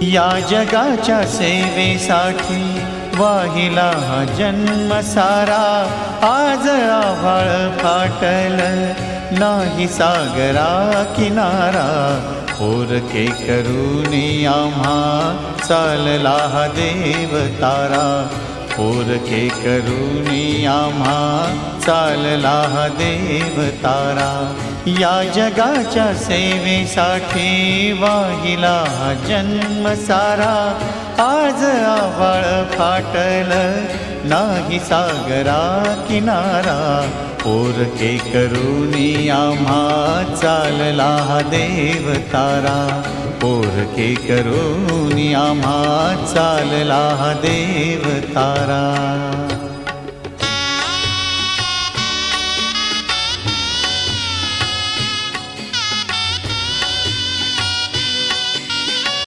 या जगाच्या सेवेसाठी वाहिला हा जन्म सारा। आज आभाळ फाटल नाही सागरा किनारा। पोरके करूनी आम्हा चालला हा देव तारा। पोरके करूनी आम्हा चालला हा देव तारा। या जगाच्या सेवेसाठी वाहिला हा जन्म सारा। आज आभाळ फाटल नाही सागरा किनारा। पोरके करूनी आम्हा चालला हा देव तारा। पोरके करूनी आम्हा चालला हा देव तारा।